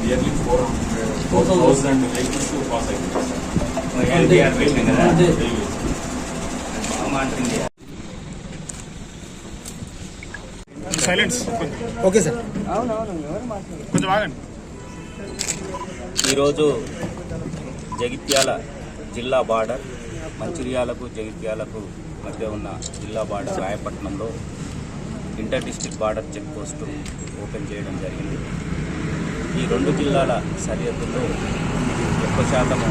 Nearly 400,000 vehicles pass silence. Okay sir. కొంచెం ఆగండి. ఈరోజు జగిత్యాల జిల్లా బార్డర్, మంచిర్యాలకు జగిత్యాలకు మధ్య ఉన్న జిల్లా బార్డర్ రాయపట్నంలో inter district border check post open చేయడం జరిగింది. ఈ రెండు జిల్లాల సరిహద్దుల్లో ఎక్కువ శాతము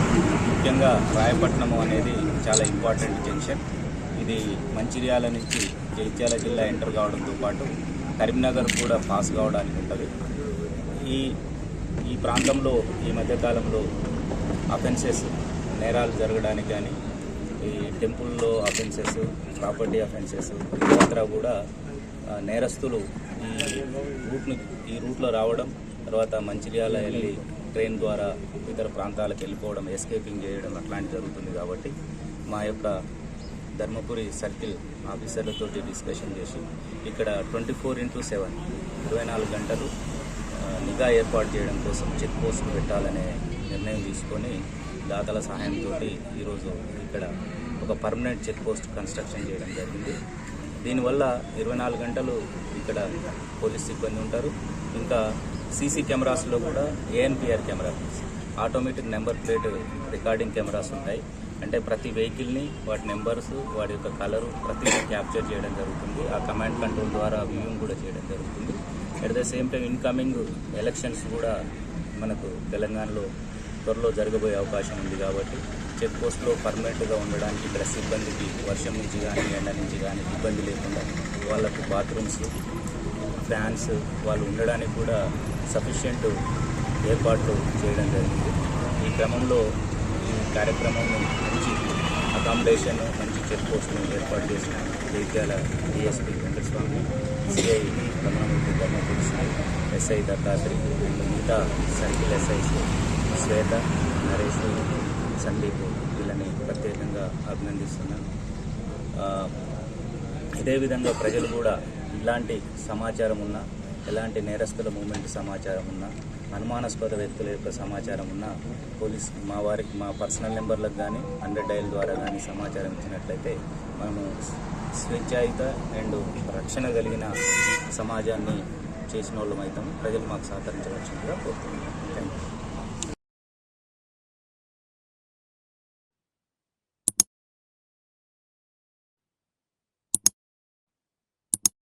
ముఖ్యంగా రాయపట్నము అనేది చాలా ఇంపార్టెంట్ జంక్షన్. ఇది మంచిర్యాల నుంచి జగిత్యాల జిల్లా ఎంటర్ కావడంతో పాటు కరీంనగర్ కూడా పాస్ కావడానికి ఉంటుంది. ఈ ప్రాంతంలో ఈ మధ్యకాలంలో అఫెన్సెస్, నేరాలు జరగడానికి కానీ, ఈ టెంపుల్లో అఫెన్సెస్, ప్రాపర్టీ అఫెన్సెస్, ఇతరత్రా కూడా నేరస్తులు ఈ రూట్లో రావడం, తర్వాత మంచిర్యాల వెళ్ళి ట్రైన్ ద్వారా ఇతర ప్రాంతాలకు వెళ్ళిపోవడం, ఎస్కేపింగ్ చేయడం అట్లాంటి జరుగుతుంది. కాబట్టి మా యొక్క ధర్మపురి సర్కిల్ ఆఫీసర్లతో డిస్కషన్ చేసి ఇక్కడ 24/7 24 గంటలు నిఘా ఏర్పాటు చేయడం కోసం చెక్ పోస్ట్ పెట్టాలనే నిర్ణయం తీసుకొని దాతల సహాయంతో ఈరోజు ఇక్కడ ఒక పర్మనెంట్ చెక్ పోస్ట్ కన్స్ట్రక్షన్ చేయడం జరిగింది. దీనివల్ల 24 గంటలు ఇక్కడ పోలీస్ సిబ్బంది ఉంటారు. ఇంకా సీసీ కెమెరాస్లో కూడా ANPR camera, automatic number plate recording cameras ఉంటాయి. అంటే ప్రతి వెహికల్ని, వాటి నెంబర్స్, వాటి యొక్క కలరు ప్రతిదీ క్యాప్చర్ చేయడం జరుగుతుంది. ఆ కమాండ్ కంట్రోల్ ద్వారా వ్యూయింగ్ కూడా చేయడం జరుగుతుంది. At the same time incoming elections కూడా మనకు తెలంగాణలో త్వరలో జరగబోయే అవకాశం ఉంది. కాబట్టి చెక్ పోస్ట్లో పర్మనెంట్గా ఉండడానికి ఇక్కడ సిబ్బందికి వర్షం నుంచి కానీ, ఎండ నుంచి కానీ ఇబ్బంది లేకుండా వాళ్ళకు బాత్రూమ్స్, ఫ్యాన్స్, వాళ్ళు ఉండడానికి కూడా సఫిషియెంట్ ఏర్పాట్లు చేయడం జరిగింది. ఈ క్రమంలో ఈ కార్యక్రమం మంచి అకామిడేషన్, మంచి చెక్ పోస్ట్ను ఏర్పాటు చేసిన Jagtial DSP Venkataswamy, CI Ramanamurthy, Dharmapuri Sai, SI Dattatri, మిగతా సర్కిల్ ఎస్ఐస్ శ్వేత, నరేష్, సందీప్ వీళ్ళని ప్రత్యేకంగా అభినందిస్తున్నాను. ఇదే విధంగా ప్రజలు కూడా ఇలాంటి సమాచారం ఉన్నా, ఎలాంటి నేరస్తుల మూమెంట్ సమాచారం ఉన్నా, అనుమానాస్పద వ్యక్తుల యొక్క సమాచారం ఉన్న పోలీస్ మా పర్సనల్ నెంబర్లకు కానీ 100 డయల్ ద్వారా కానీ సమాచారం ఇచ్చినట్లయితే మనము స్వేచ్ఛాయుత అండ్ రక్షణ కలిగిన సమాజాన్ని చేసిన వాళ్ళం అవుతాము. ప్రజలు మాకు సహకరించవలసిందిగా కోరుతున్నాం. Thank you.